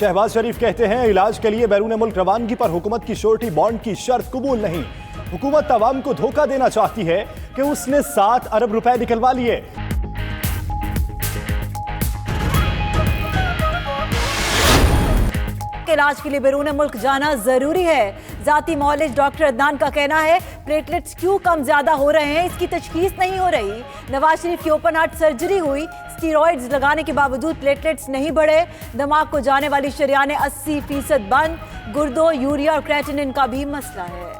शहबाज शरीफ कहते हैं इलाज के लिए बैरून मुल्क रवानगी पर हुकूमत की श्योरिटी बॉन्ड की शर्त कबूल नहीं। हुकूमत अवाम को धोखा देना चाहती है कि उसने 7 अरब रुपए निकलवा लिए। इलाज के लिए बैरून मुल्क जाना जरूरी है। जाती मौलिज डॉक्टर अदनान का कहना है प्लेटलेट्स क्यों कम ज्यादा हो रहे हैं इसकी तशखीस नहीं हो रही। नवाज शरीफ की ओपन हार्ट सर्जरी हुई, स्टीरॉइड्स लगाने के बावजूद प्लेटलेट्स नहीं बढ़े। दिमाग को जाने वाली शरियानें 80% बंद। गुर्दों, यूरिया और क्रेटिनिन का भी मसला है।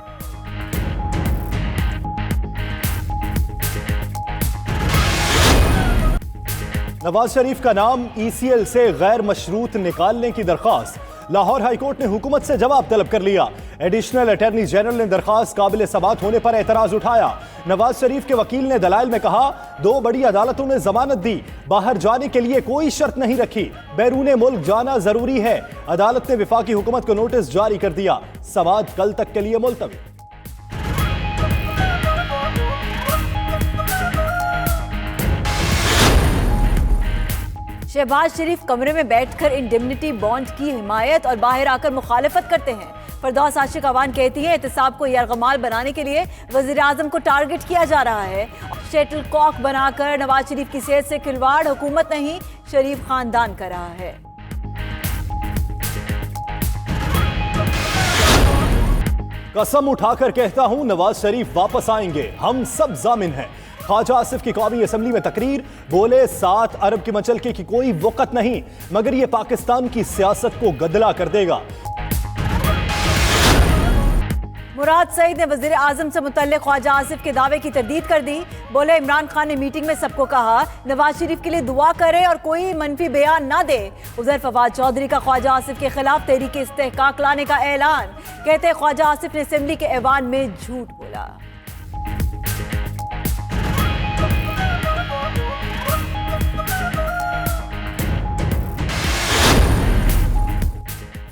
नवाज शरीफ का नाम ECL से गैर मशरूत निकालने की दरख्वास्त। लाहौर हाई कोर्ट ने हुकूमत से जवाब तलब कर लिया। एडिशनल अटॉर्नी जनरल ने दरख्वास्त काबिल समाअत होने पर एतराज उठाया। नवाज शरीफ के वकील ने दलाइल में कहा 2 बड़ी अदालतों ने जमानत दी, बाहर जाने के लिए कोई शर्त नहीं रखी, बैरून मुल्क जाना जरूरी है। अदालत ने वफाकी हुकूमत को नोटिस जारी कर दिया। समाअत कल तक के लिए मुलतवी। शहबाज शरीफ कमरे में बैठकर इंडेमनिटी बॉन्ड की हिमायत और बाहर आकर मुखालफत करते हैं। फरदौस आशिक अवान कहती है एहतसाब को यरगमाल बनाने के लिए वजीर आजम को टारगेट किया जा रहा है। शटल कॉक बनाकर नवाज शरीफ की सेहत से खिलवाड़ हुकूमत नहीं शरीफ खानदान कर रहा है। कसम उठाकर कहता हूं नवाज शरीफ वापस आएंगे, हम सब जामिन हैं। ख्वाजा आसिफ की कौमी असम्बली में तकरीर, बोले 7 अरब की मचलके की कोई वक़्त नहीं, मगर ये पाकिस्तान की सियासत को गदला कर देगा। मुराद सईद ने वजीर आजम से मुतल्लिक ख्वाजा आसिफ के दावे की तरदीद कर दी। बोले इमरान खान ने मीटिंग में सबको कहा नवाज शरीफ के लिए दुआ करे और कोई मनफी बयान ना दे। उधर फवाद चौधरी का ख्वाजा आसिफ के खिलाफ तहरीक इस्तेहकाक लाने का ऐलान। कहते ख्वाजा आसिफ ने असेंबली के ऐवान में झूठ बोला।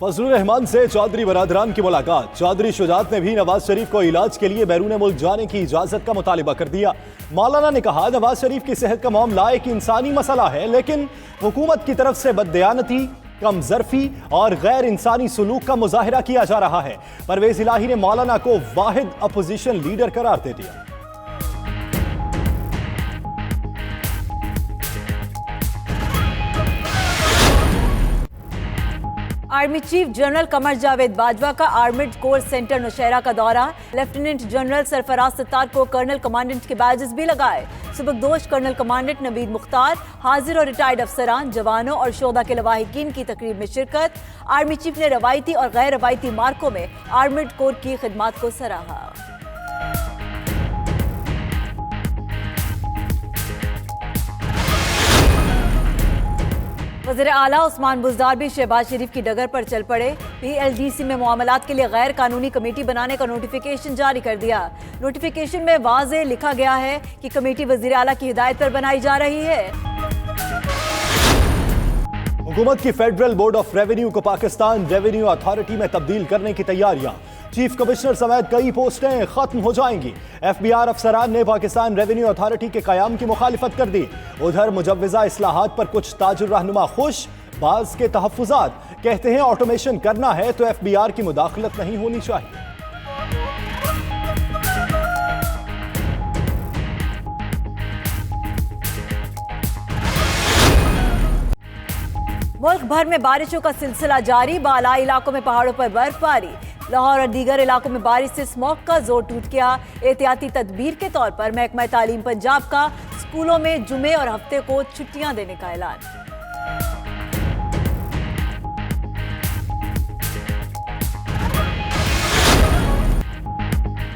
फजलुर रहमान से चौधरी बरादरान की मुलाकात। चौधरी शुजात ने भी नवाज शरीफ को इलाज के लिए बैरून मुल्क जाने की इजाजत का मुतालिबा कर दिया। मौलाना ने कहा नवाज शरीफ की सेहत का मामला एक इंसानी मसला है, लेकिन हुकूमत की तरफ से बददयानती, कमजरफी और गैर इंसानी सलूक का मुजाहिरा किया जा रहा है। परवेज इलाही ने मौलाना को वाहिद अपोजिशन लीडर करार दे दिया। Army chief general Qamar Javed Bajwa का आर्मिड कोर सेंटर नौशहरा का दौरा। लेफ्टिनेंट जनरल सरफराज सत्तार को कर्नल कमांडेंट के बैजेस भी लगाए। सुबकदोश कर्नल कमांडेंट नवीद मुख्तार, हाजिर और रिटायर्ड अफसरान, जवानों और शोधा के लवाहिकीन की तकरीब में शिरकत। आर्मी चीफ ने रवायती और गैर रवायती मार्कों में आर्मिड कोर की खिदमात को सराहा। वज़ीर आला उस्मान बुज़दार भी शहबाज शरीफ की डगर पर चल पड़े। PLDC में मामलात के लिए गैर कानूनी कमेटी बनाने का नोटिफिकेशन जारी कर दिया। नोटिफिकेशन में वाज़े लिखा गया है कि कमेटी वज़ीर आला की हिदायत पर बनाई जा रही है। हुकूमत की फेडरल बोर्ड ऑफ रेवेन्यू को पाकिस्तान रेवेन्यू अथॉरिटी में तब्दील करने की तैयारियां। चीफ कमिश्नर समेत कई पोस्टें खत्म हो जाएंगी। FBR अफसरान ने पाकिस्तान रेवेन्यू अथॉरिटी के कयाम की मुखालिफत कर दी। उधर मुजव्वज़ा इस्लाहात पर कुछ ताजुर रहनुमा खुश, बाज़ के तहफ़्फ़ुज़ात। कहते हैं ऑटोमेशन करना है तो FBR की मुदाखलत नहीं होनी चाहिए। मुल्क भर में बारिशों का सिलसिला जारी। बालाई इलाकों में पहाड़ों पर बर्फबारी। लाहौर और दीगर इलाकों में बारिश से स्मॉग का जोर टूट गया। एहतियाती तदबीर के तौर पर महकमा तालीम पंजाब का स्कूलों में जुमे और हफ्ते को छुट्टियां देने का ऐलान।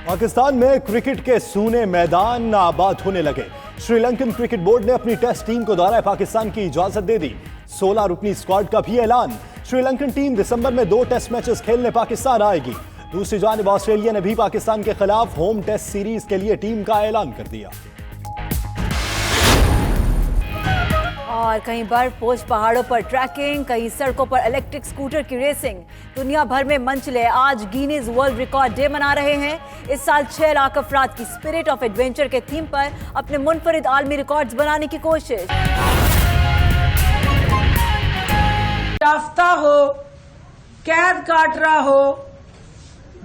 पाकिस्तान में क्रिकेट के सूने मैदान आबाद होने लगे। श्रीलंकन क्रिकेट बोर्ड ने अपनी टेस्ट टीम को दौरा पाकिस्तान की इजाजत दे दी। 16 रुकनी स्क्वाड का भी ऐलान। श्रीलंकन टीम दिसंबर में 2 टेस्ट मैचेस खेलने पाकिस्तान आएगी। दूसरी जानिब ऑस्ट्रेलिया ने भी पाकिस्तान के खिलाफ होम टेस्ट सीरीज के लिए टीम का ऐलान कर दिया। और कहीं बर्फपोश पहाड़ों पर ट्रैकिंग, कहीं सड़कों पर इलेक्ट्रिक स्कूटर की रेसिंग। दुनिया भर में मंचले आज गिनीज वर्ल्ड रिकॉर्ड डे मना रहे हैं। इस साल 6 लाख अफराद की स्पिरिट ऑफ एडवेंचर के थीम पर अपने मुनफरिद आलमी रिकॉर्ड्स बनाने की कोशिश। یافتہ ہو، قید کاٹ رہا ہو،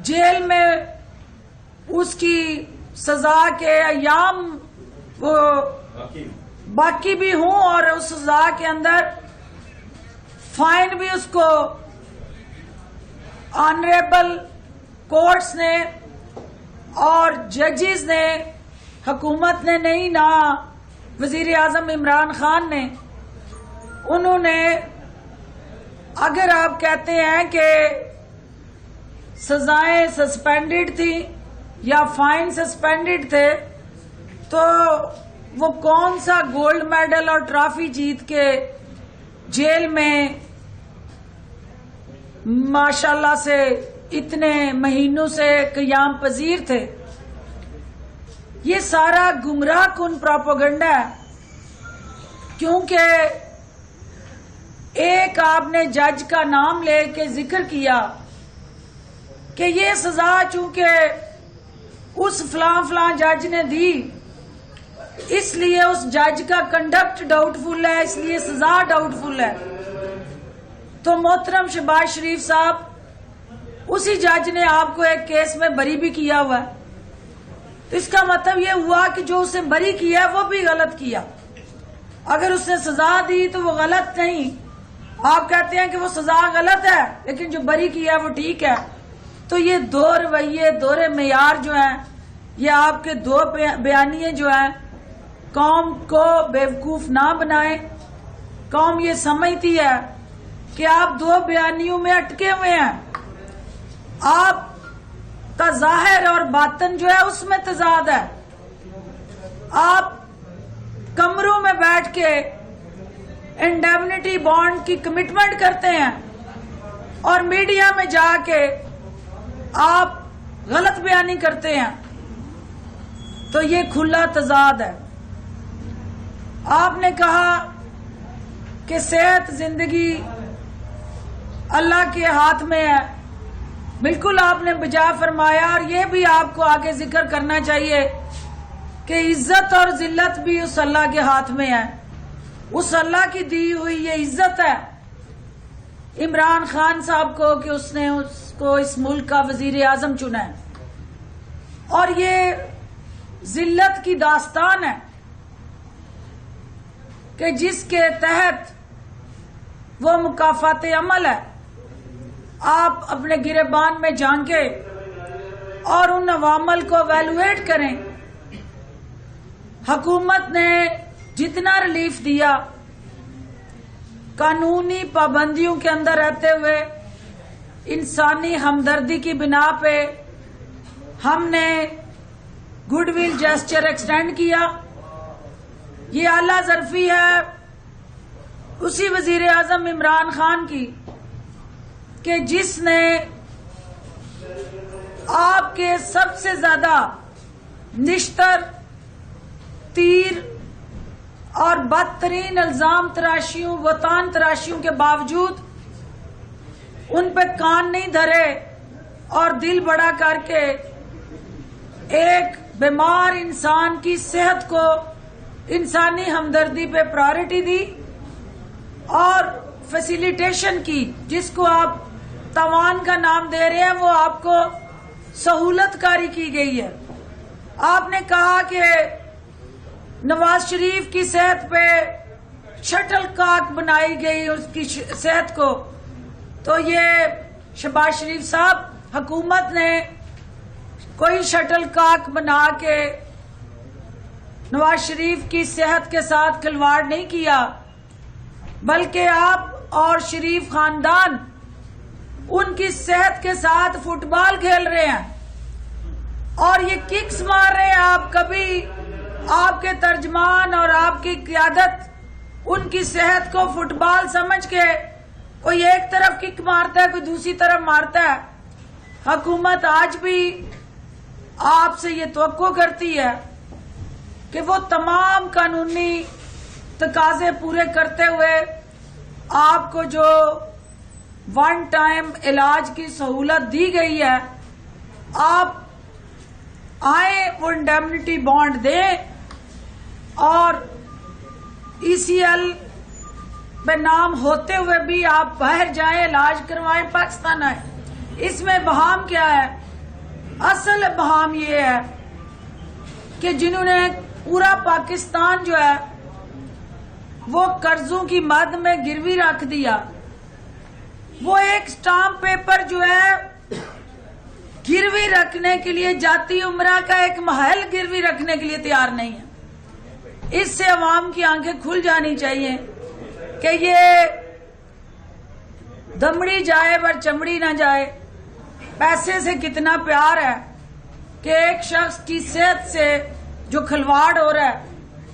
جیل میں اس کی سزا کے ایام وہ باقی بھی ہوں اور اس سزا کے اندر فائن بھی اس کو آنریبل کورٹس نے اور ججز نے، حکومت نے نہیں، نہ وزیر اعظم عمران خان نے، انہوں نے، اگر آپ کہتے ہیں کہ سزائیں سسپینڈڈ تھیں یا فائن سسپینڈڈ تھے، تو وہ کون سا گولڈ میڈل اور ٹرافی جیت کے جیل میں ماشاءاللہ سے اتنے مہینوں سے قیام پذیر تھے؟ یہ سارا گمراہ کن پروپیگنڈا ہے، کیونکہ ایک آپ نے جج کا نام لے کے ذکر کیا کہ یہ سزا چونکہ اس فلاں فلاں جج نے دی، اس لیے اس جج کا کنڈکٹ ڈاؤٹ فل ہے، اس لیے سزا ڈاؤٹ فل ہے۔ تو محترم شہباز شریف صاحب، اسی جج نے آپ کو ایک کیس میں بری بھی کیا ہوا ہے، تو اس کا مطلب یہ ہوا کہ جو اسے بری کیا ہے وہ بھی غلط کیا۔ اگر اس نے سزا دی تو وہ غلط نہیں، آپ کہتے ہیں کہ وہ سزا غلط ہے لیکن جو بری کیا ہے وہ ٹھیک ہے۔ تو یہ دو رویے، دو معیار جو ہیں، یہ آپ کے دو بیانیے جو ہیں، قوم کو بیوقوف نہ بنائیں۔ قوم یہ سمجھتی ہے کہ آپ دو بیانیوں میں اٹکے ہوئے ہیں، آپ کا ظاہر اور باطن جو ہے اس میں تضاد ہے۔ آپ کمروں میں بیٹھ کے انڈیمنٹی بانڈ کی کمٹمنٹ کرتے ہیں اور میڈیا میں جا کے آپ غلط بیانی کرتے ہیں، تو یہ کھلا تضاد ہے۔ آپ نے کہا کہ صحت زندگی اللہ کے ہاتھ میں ہے، بالکل آپ نے بجا فرمایا، اور یہ بھی آپ کو آگے ذکر کرنا چاہیے کہ عزت اور ذلت بھی اس اللہ کے ہاتھ میں ہے، اس اللہ کی دی ہوئی یہ عزت ہے عمران خان صاحب کو کہ اس نے اس کو اس ملک کا وزیر اعظم چنا ہے، اور یہ ذلت کی داستان ہے کہ جس کے تحت وہ مکافات عمل ہے۔ آپ اپنے گریبان میں جھانکیں اور ان عوامل کو ایویلویٹ کریں۔ حکومت نے جتنا ریلیف دیا، قانونی پابندیوں کے اندر رہتے ہوئے، انسانی ہمدردی کی بنا پہ ہم نے گڈ ول جیسچر ایکسٹینڈ کیا۔ یہ اعلیٰ ظرفی ہے اسی وزیر اعظم عمران خان کی کہ جس نے آپ کے سب سے زیادہ نشتر، تیر اور بدترین الزام تراشیوں، وطان تراشیوں کے باوجود ان پہ کان نہیں دھرے اور دل بڑا کر کے ایک بیمار انسان کی صحت کو، انسانی ہمدردی پہ پرائرٹی دی اور فیسیلیٹیشن کی، جس کو آپ توان کا نام دے رہے ہیں، وہ آپ کو سہولت کاری کی گئی ہے۔ آپ نے کہا کہ نواز شریف کی صحت پہ شٹل کاک بنائی گئی، اس کی صحت کو، تو یہ شہباز شریف صاحب، حکومت نے کوئی شٹل کاک بنا کے نواز شریف کی صحت کے ساتھ کھلواڑ نہیں کیا، بلکہ آپ اور شریف خاندان ان کی صحت کے ساتھ فٹ بال کھیل رہے ہیں اور یہ ککس مار رہے ہیں۔ آپ کبھی آپ کے ترجمان اور آپ کی قیادت ان کی صحت کو فٹ بال سمجھ کے کوئی ایک طرف کک مارتا ہے، کوئی دوسری طرف مارتا ہے۔ حکومت آج بھی آپ سے یہ توقع کرتی ہے کہ وہ تمام قانونی تقاضے پورے کرتے ہوئے آپ کو جو ون ٹائم علاج کی سہولت دی گئی ہے، آپ آئیں وہ انڈیمنٹی بانڈ دیں اور ای سی ایل नाम होते हुए भी आप बाहर जाएं, इलाज करवाएं, पाकिस्तान आए। इसमें बहाम क्या है? असल बहाम ये है कि जिन्होंने पूरा पाकिस्तान जो है वो कर्जों की मद में गिरवी रख दिया, वो एक स्टाम्प पेपर जो है गिरवी रखने के लिए, जाती उम्रा का एक महल गिरवी रखने के लिए तैयार नहीं है। इससे अवाम की आंखें खुल जानी चाहिए कि ये दमड़ी जाए पर चमड़ी ना जाए। पैसे से कितना प्यार है कि एक शख्स की सेहत से जो खिलवाड़ हो रहा है